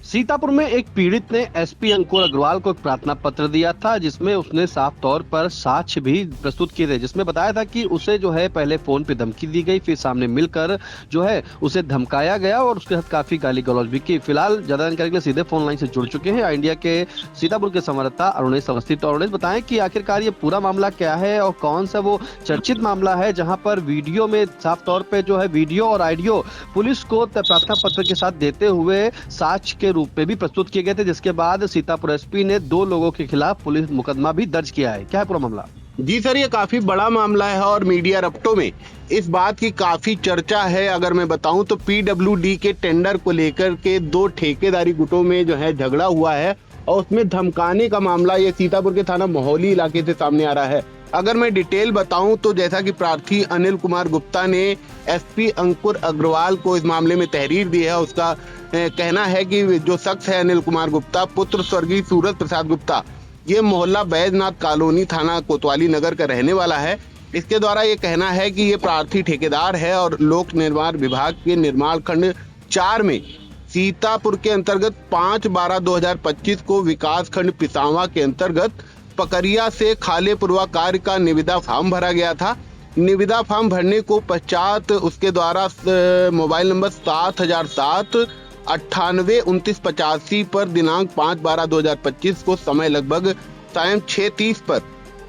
सीतापुर में एक पीड़ित ने एसपी अंकुर अग्रवाल को एक प्रार्थना पत्र दिया था, जिसमें उसने साफ तौर पर साक्ष्य भी प्रस्तुत किए थे, जिसमें बताया था कि उसे जो है पहले फोन पे धमकी दी गई, फिर सामने मिलकर जो है उसे धमकाया गया और उसके साथ काफी गाली गलौज भी की। फिलहाल ज्यादा जानकारी के लिए सीधे फोन लाइन से जुड़ चुके हैं इंडिया के सीतापुर के संवाददाता अरुणेश अवस्थी। तो अरुणेश, बताएं कि आखिरकार ये पूरा मामला क्या है और कौन सा वो चर्चित मामला है जहां पर वीडियो में साफ तौर पे जो है वीडियो और ऑडियो पुलिस को प्रार्थना पत्र के साथ देते हुए साक्ष्य के रूप में भी प्रस्तुत किए गए थे, जिसके बाद सीतापुर एसपी ने 2 लोगों के खिलाफ पुलिस मुकदमा भी दर्ज किया है। क्या है पूरा मामला? जी सर, ये काफी बड़ा मामला है और मीडिया रफ्तों में इस बात की काफी चर्चा है। अगर मैं बताऊं तो पीडब्ल्यूडी के टेंडर को लेकर के 2 ठेकेदारी गुटों में जो है झगड़ा हुआ है और उसमें धमकाने का मामला ये सीतापुर के थाना मोहली इलाके से सामने आ रहा है। अगर मैं डिटेल बताऊं तो जैसा कि प्रार्थी अनिल कुमार गुप्ता ने एसपी अंकुर अग्रवाल को इस मामले में तहरीर दी है। उसका कहना है कि जो शख्स है अनिल कुमार गुप्ता, पुत्र स्वर्गीय सूरज प्रसाद गुप्ता, ये मोहल्ला बैजनाथ कॉलोनी, थाना कोतवाली नगर का रहने वाला है। इसके द्वारा ये कहना है कि ये प्रार्थी ठेकेदार है और लोक निर्माण विभाग के निर्माण खंड 4 में सीतापुर के अंतर्गत 5/12/2025 को विकास खंड पिसावा के अंतर्गत पकरिया से खाले पूर्वा कार्य का निविदा फॉर्म भरा गया था। निविदा फॉर्म भरने को पश्चात उसके द्वारा मोबाइल नंबर 7007 98 29 85 पर दिनांक 5/12/2025 को समय लगभग सायं 6:30 पर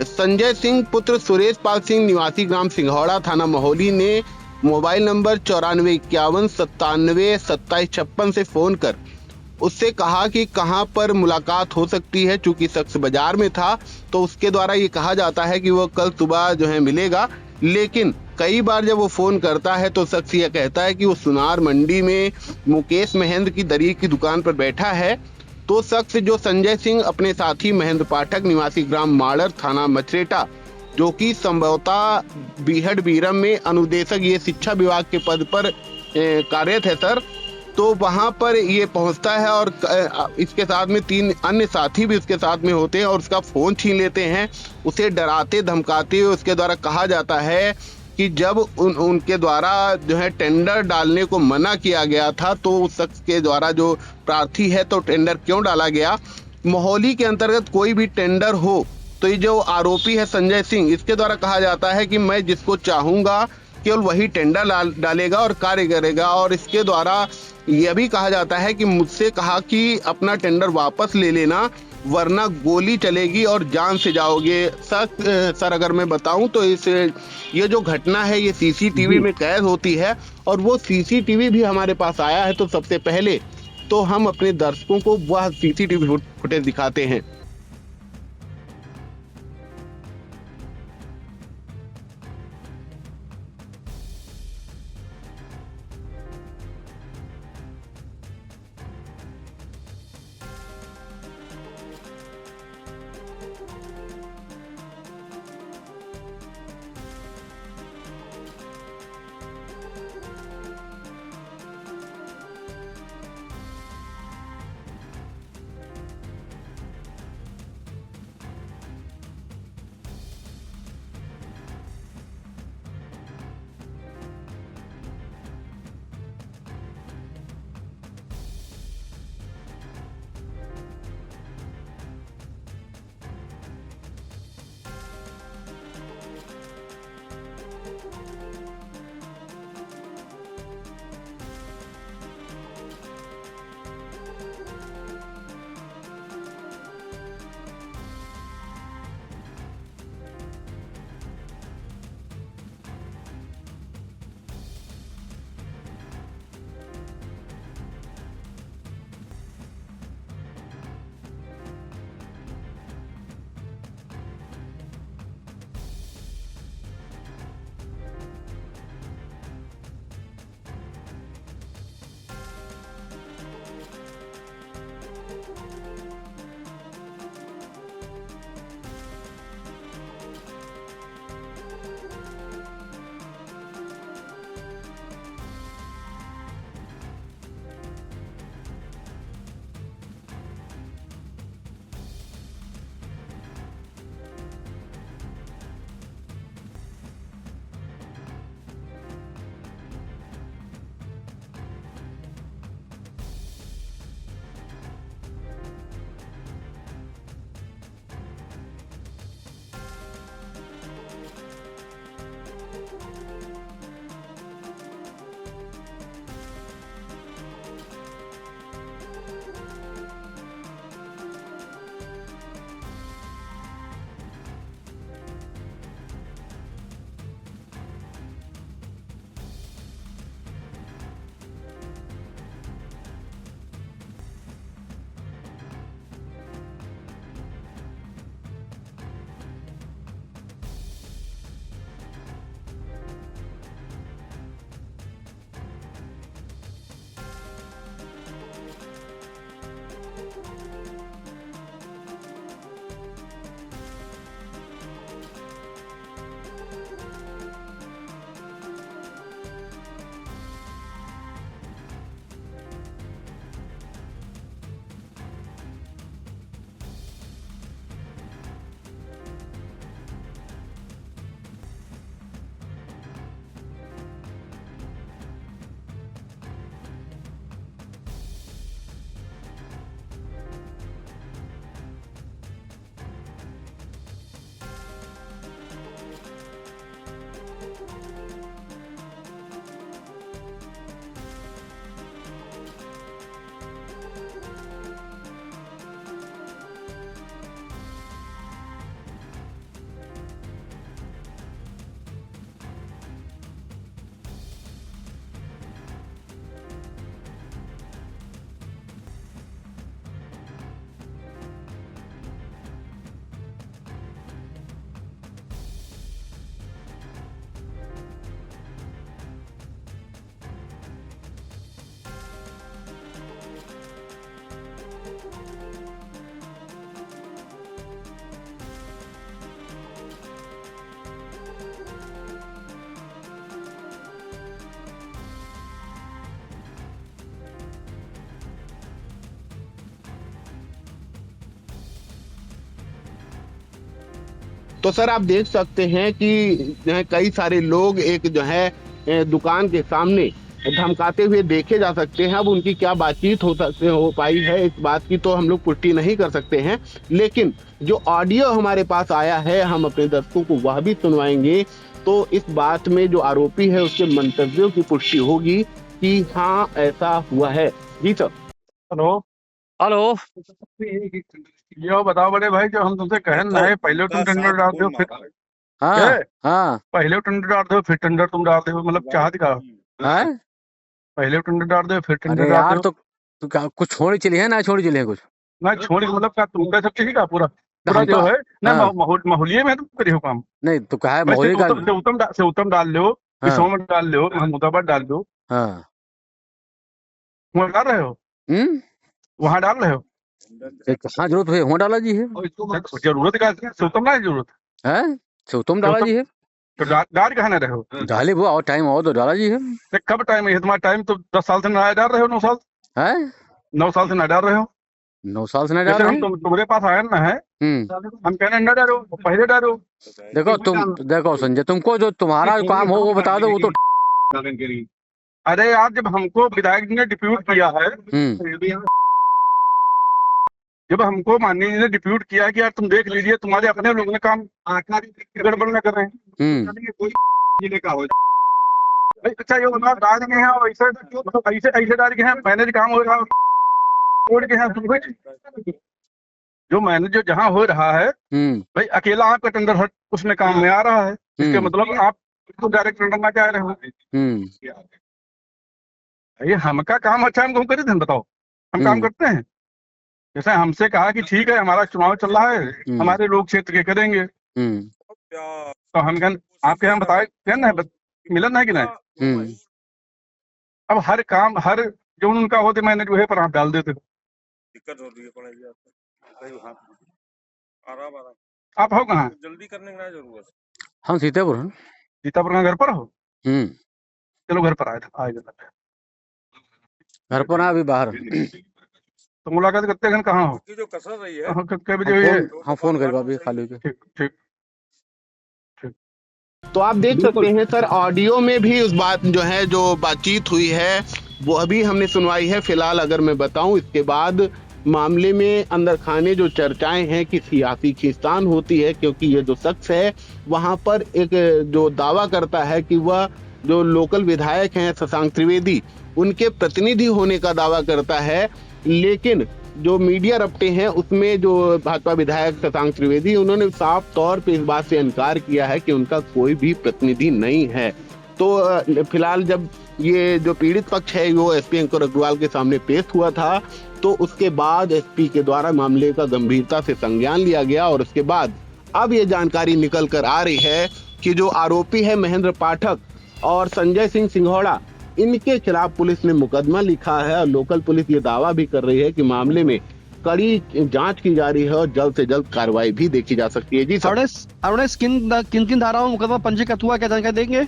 संजय सिंह पुत्र सुरेश पाल सिंह निवासी ग्राम सिंघौड़ा थाना मोहली ने मोबाइल नंबर 94 51 97 27 56 से फोन कर उससे कहा कि कहां पर मुलाकात हो सकती है। चूंकि शख्स बाजार में था तो उसके द्वारा ये कहा जाता है कि वो कल सुबह जो है मिलेगा, लेकिन कई बार जब वो फोन करता है तो शख्स ये कहता है कि वो सुनार मंडी में मुकेश महेंद्र की दरी की दुकान पर बैठा है। तो शख्स जो संजय सिंह अपने साथी महेंद्र पाठक निवासी ग्राम माड़र थाना मछरेटा, जो कि संभवतः बीहड़ बीरम में अनुदेशक ये शिक्षा विभाग के पद पर कार्यरत है सर, तो वहां पर ये पहुंचता है और इसके साथ में 3 अन्य साथी भी उसके साथ में होते हैं और उसका फोन छीन लेते हैं। उसे डराते धमकाते हुए उसके द्वारा कहा जाता है कि जब उनके द्वारा जो है टेंडर डालने को मना किया गया था तो उस शख्स के द्वारा जो प्रार्थी है तो टेंडर क्यों डाला गया। मोहली के अंतर्गत कोई भी टेंडर हो तो ये जो आरोपी है संजय सिंह, इसके द्वारा कहा जाता है कि मैं जिसको चाहूंगा केवल वही टेंडर डालेगा और कार्य करेगा। और इसके द्वारा यह भी कहा जाता है कि मुझसे कहा कि अपना टेंडर वापस ले लेना वरना गोली चलेगी और जान से जाओगे। सर अगर मैं बताऊं तो ये जो घटना है ये सीसीटीवी में कैद होती है और वो सीसीटीवी भी हमारे पास आया है। तो सबसे पहले तो हम अपने दर्शकों को वह सीसीटीवी फुटेज दिखाते हैं। तो सर आप देख सकते हैं कि जो है कई सारे लोग एक जो है दुकान के सामने धमकाते हुए देखे जा सकते हैं। अब उनकी क्या बातचीत हो पाई है इस बात की तो हम लोग पुष्टि नहीं कर सकते हैं, लेकिन जो ऑडियो हमारे पास आया है हम अपने दर्शकों को वह भी सुनवाएंगे। तो इस बात में जो आरोपी है उसके मंतव्यों की पुष्टि होगी कि हाँ ऐसा हुआ है। जी सर। Hello hello. यो बताओ बड़े भाई, जो हम तुमसे कहन रहे पहले तुम टेंडर डालते हो फिर हाँ क्या है? हाँ पहले टेंडर डालते हो फिर टेंडर तुम डालते हो, मतलब चाहत का हाँ। पहले टेंडर डालते हो फिर टेंडर अरे डालते यार हो तो कुछ छोड़ी चली है ना छोड़ी चली है कुछ? ना छोड़ के, मतलब क्या तुमका सब चाहिए का पूरा तो पूरा हम तो जो है ना हाँ माहौलिये में तुम करे हो काम। नहीं तो कहा है भाई मोहरी का। से उत्तम डाल लो, हाँ किसोमत डाल लो, महमूदाबाद डाल लो, हाँ। वहाँ डाल रहे हो, वहाँ डाल रहे हो। कहाँ जरूरत है वहाँ डाला जी है? जरूरत का से उत्तम ना है जरूरत है तुम डाला जी है तो डाल कहा ना रहे हो। डाले वो और टाइम और तो डाला जी है। कब टाइम है तुम्हारा? टाइम तो 10 साल से ना डाल रहे हो, 9 साल है 9 साल से ना डाल रहे हो। 9 साल से नहीं डाल जैसे रहे हम तुम्हारे पास आए ना है, हम्म। हम कहने ना डालो, पहले डालो। देखो संजय, तुमको जो तुम्हारा काम हो वो बता दो, वो तो अरे यार, जब हमको विधायक जी ने डिप्यूट किया है, जब हमको माननीय जी ने डिप्यूट किया है कि यार तुम देख लीजिए तुम्हारे अपने लोग ने काम गड़बड़ न कर रहे हैं। अच्छा ये डाल के हैं और ऐसे ऐसे डाल के हैं, मैनेज काम हो रहा है, छोड़ के हैं जो मैनेज जो जहाँ हो रहा है। भाई अकेला आपका टेंडर हट उसमें काम में आ रहा है, इसके मतलब आप तो डायरेक्ट टेंडर ना कह रहे हो। ये हमका काम अच्छा हमको कर दें, बताओ हम काम करते हैं। जैसे हमसे कहा कि ठीक है हमारा चुनाव चल रहा है, हमारे लोग क्षेत्र के करेंगे, तो हम आपके यहाँ बताए ना मिलन है कि नहीं। अब हर काम हर जो उनका होते मैंने जो है पर आप डाल देते हो, दिक्कत हो रही है। आप हो कहाँ? जल्दी करने की जरूरत। हम सीतापुर हैं। सीतापुर का घर पर हो? चलो घर पर आएगा घर पर ना, अभी बाहर। तो मुलाकात करते हैं कहाँ हो? जो कसर रही है कब बजे हुई है? हाँ फोन कर अभी खाली के। ठीक ठीक। तो आप देख सकते हैं सर ऑडियो में भी उस बात जो है जो बातचीत हुई है वो अभी हमने सुनवाई है। फिलहाल अगर मैं बताऊं इसके बाद मामले में अंदर खाने जो चर्चाएं हैं कि सियासी खींचतान होती है, क्योंकि ये जो शख्स है वहां पर एक जो दावा करता है कि वह जो लोकल विधायक हैं शशांक त्रिवेदी उनके प्रतिनिधि होने का दावा करता है, लेकिन जो मीडिया रपटे हैं उसमें जो भाजपा विधायक शशांक त्रिवेदी उन्होंने साफ तौर पे इस बात से इनकार किया है कि उनका कोई भी प्रतिनिधि नहीं है। तो फिलहाल जब ये जो पीड़ित पक्ष है वो एसपी अंकुर अग्रवाल के सामने पेश हुआ था तो उसके बाद एसपी के द्वारा मामले का गंभीरता से संज्ञान लिया गया और उसके बाद अब ये जानकारी निकल कर आ रही है कि जो आरोपी है महेंद्र पाठक और संजय सिंह सिंघोड़ा, इनके खिलाफ पुलिस ने मुकदमा लिखा है और लोकल पुलिस ये दावा भी कर रही है कि मामले में कड़ी जांच की जा रही है और जल्द से जल्द कार्रवाई भी देखी जा सकती है। जी सर। किन धाराओं में मुकदमा पंजीकृत हुआ, क्या जानकारी देंगे?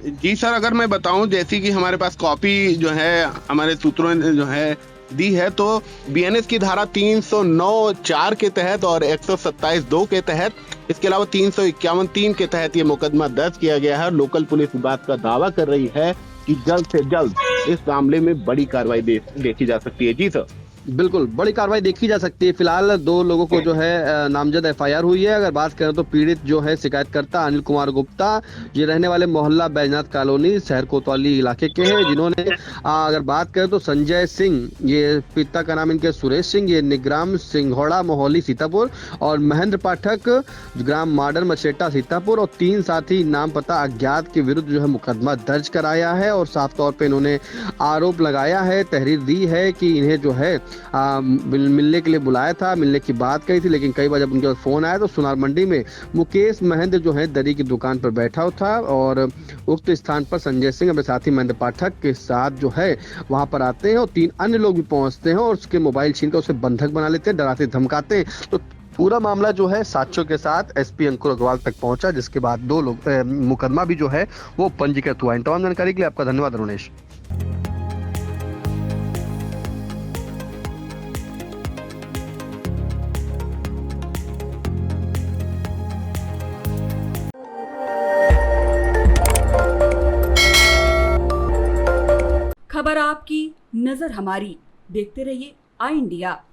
जी सर, अगर मैं बताऊं जैसी कि हमारे पास कॉपी जो है हमारे सूत्रों ने जो है दी है तो बीएनएस की धारा 309(4) के तहत और 127(2) के तहत, इसके अलावा 351(3) के तहत ये मुकदमा दर्ज किया गया है। लोकल पुलिस इस बात का दावा कर रही है कि जल्द से जल्द इस मामले में बड़ी कार्रवाई देखी जा सकती है। जी सर, बिल्कुल बड़ी कार्रवाई देखी जा सकती है। फिलहाल 2 लोगों को जो है नामजद एफआईआर हुई है। अगर बात करें तो पीड़ित जो है शिकायतकर्ता अनिल कुमार गुप्ता, ये रहने वाले मोहल्ला बैजनाथ कॉलोनी शहर कोतवाली इलाके के हैं, जिन्होंने अगर बात करें तो संजय सिंह, ये पिता का नाम इनके सुरेश सिंह, ये निग्राम सिंघोड़ा मोहल्ली सीतापुर, और महेंद्र पाठक ग्राम माडर मचेटा सीतापुर, और 3 साथी नाम पता अज्ञात के विरुद्ध जो है मुकदमा दर्ज कराया है और साफ तौर पर इन्होंने आरोप लगाया है, तहरीर दी है कि इन्हें जो है मिलने के लिए बुलाया था, मिलने की बात कही थी, लेकिन कई बार जब उनके पास फोन आया तो सुनार मंडी में मुकेश महेंद्र जो है दरी की दुकान पर बैठा था और उक्त स्थान पर संजय सिंह अपने साथी महेंद्र पाठक के साथ जो है वहां पर आते हैं और 3 अन्य लोग भी पहुंचते हैं और उसके मोबाइल छीन कर उसे बंधक बना लेते हैं, डराते धमकाते हैं। तो पूरा मामला जो है साक्ष्यों के साथ एसपी अंकुर अग्रवाल तक पहुंचा, जिसके बाद 2 लोग मुकदमा भी जो है वो पंजीकृत हुआ। इन तमाम जानकारी के लिए आपका धन्यवाद रुनेश। खबर आपकी, नजर हमारी। देखते रहिए आई इंडिया।